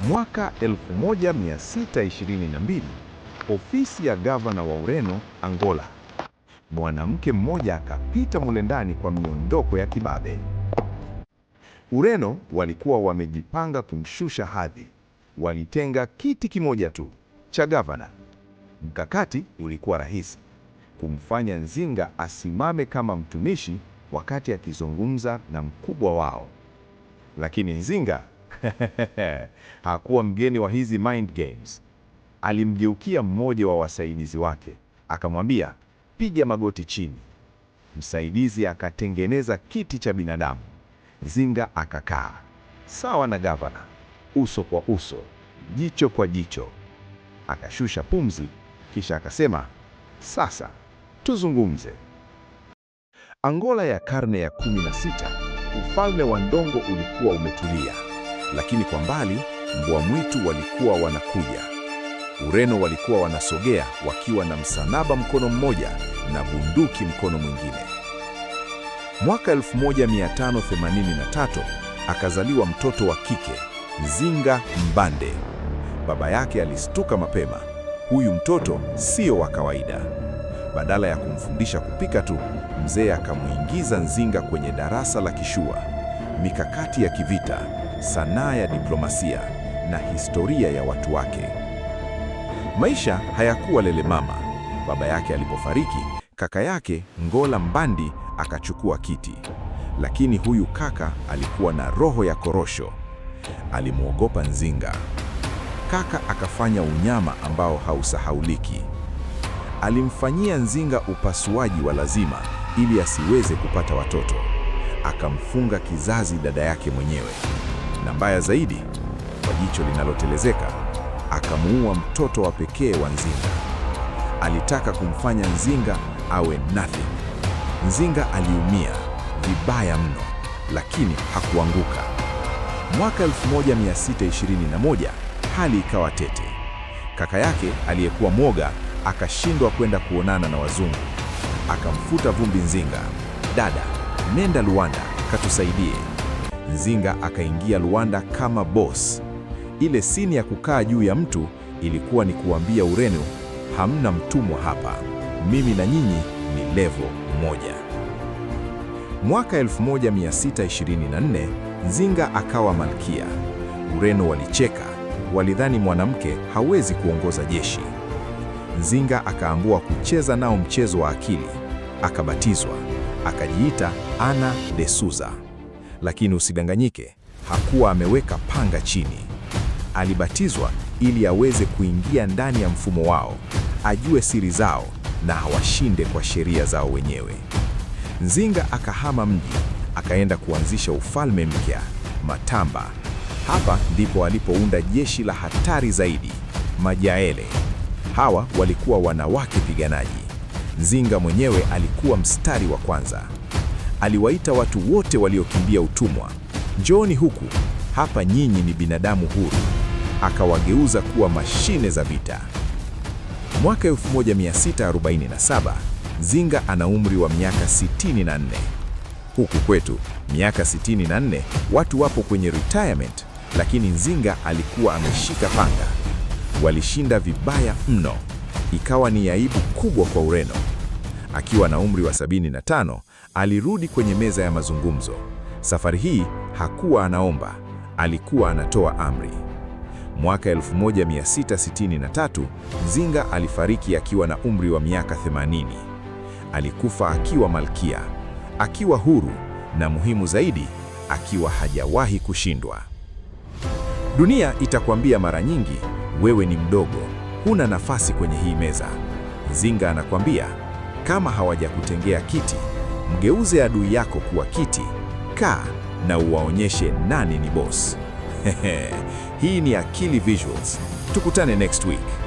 Mwaka 1622, ofisi ya gavana wa Ureno, Angola, mwanamke mmoja akapita mule ndani kwa miondoko ya kibabe. Ureno walikuwa wamejipanga kumshusha hadhi. Walitenga kiti kimoja tu cha gavana. Mkakati ulikuwa rahisi: kumfanya Nzinga asimame kama mtumishi wakati akizungumza na mkubwa wao. Lakini Nzinga hakuwa mgeni wa hizi mind games. Alimgeukia mmoja wa wasaidizi wake, akamwambia, piga magoti chini. Msaidizi akatengeneza kiti cha binadamu. Nzinga akakaa sawa na gavana, uso kwa uso, jicho kwa jicho. Akashusha pumzi, kisha akasema, sasa tuzungumze. Angola ya karne ya 16, ufalme wa Ndongo ulikuwa umetulia, lakini kwa mbali mbwa mwitu walikuwa wanakuja. Ureno walikuwa wanasogea wakiwa na msalaba mkono mmoja na bunduki mkono mwingine. Mwaka 1583 akazaliwa mtoto wa kike, Nzinga Mbande. Baba yake alistuka mapema. Huyu mtoto sio wa kawaida. Badala ya kumfundisha kupika tu, mzee akamuingiza Nzinga kwenye darasa la kishua: mikakati ya kivita, sanaa ya diplomasia na historia ya watu wake. Maisha hayakuwa lele mama. Baba yake alipofariki, kaka yake Ngola Mbandi akachukua kiti. Lakini huyu kaka alikuwa na roho ya korosho. Alimwogopa Nzinga. Kaka akafanya unyama ambao hausahauliki. Alimfanyia Nzinga upasuaji wa lazima ili asiweze kupata watoto. Akamfunga kizazi dada yake mwenyewe. Na mbaya zaidi, kwa jicho linalotelezeka, akamuua mtoto wa pekee wa Nzinga. Alitaka kumfanya Nzinga awe nothing. Nzinga aliumia vibaya mno, lakini hakuanguka. Mwaka 1621 hali ikawa tete. Kaka yake aliyekuwa mwoga akashindwa kwenda kuonana na wazungu. Akamfuta vumbi Nzinga, dada, nenda Luanda katusaidie. Nzinga akaingia Luanda kama boss. Ile sini ya kukaa juu ya mtu ilikuwa ni kuambia Ureno, hamna mtumwa hapa, mimi na nyinyi ni level moja. Mwaka 1624 Nzinga akawa malkia. Ureno walicheka, walidhani mwanamke hawezi kuongoza jeshi. Nzinga akaamua kucheza nao mchezo wa akili. Akabatizwa, akajiita Ana de Souza. Lakini usidanganyike, hakuwa ameweka panga chini. Alibatizwa ili aweze kuingia ndani ya mfumo wao, ajue siri zao na hawashinde kwa sheria zao wenyewe. Nzinga akahama mji, akaenda kuanzisha ufalme mpya, Matamba. Hapa ndipo alipounda jeshi la hatari zaidi, Majaele. Hawa walikuwa wanawake piganaji. Nzinga mwenyewe alikuwa mstari wa kwanza. Aliwaita watu wote waliokimbia utumwa, njooni huku, hapa nyinyi ni binadamu huru. Akawageuza kuwa mashine za vita. Mwaka 1647 Nzinga ana umri wa miaka 64. Huku kwetu miaka 64 watu wapo kwenye retirement, lakini Nzinga alikuwa ameshika panga. Walishinda vibaya mno, ikawa ni aibu kubwa kwa Ureno. Akiwa na umri wa 75 alirudi kwenye meza ya mazungumzo. Safari hii hakuwa anaomba, alikuwa anatoa amri. Mwaka 1663 Nzinga alifariki akiwa na umri wa miaka 80. Alikufa akiwa malkia, akiwa huru, na muhimu zaidi, akiwa hajawahi kushindwa. Dunia itakwambia mara nyingi, wewe ni mdogo, huna nafasi kwenye hii meza. Nzinga anakwambia, kama hawajakutengea kiti, mgeuze adui yako kuwa kiti, kaa na uwaonyeshe nani ni boss. Hii ni Akili Visuals. Tukutane next week.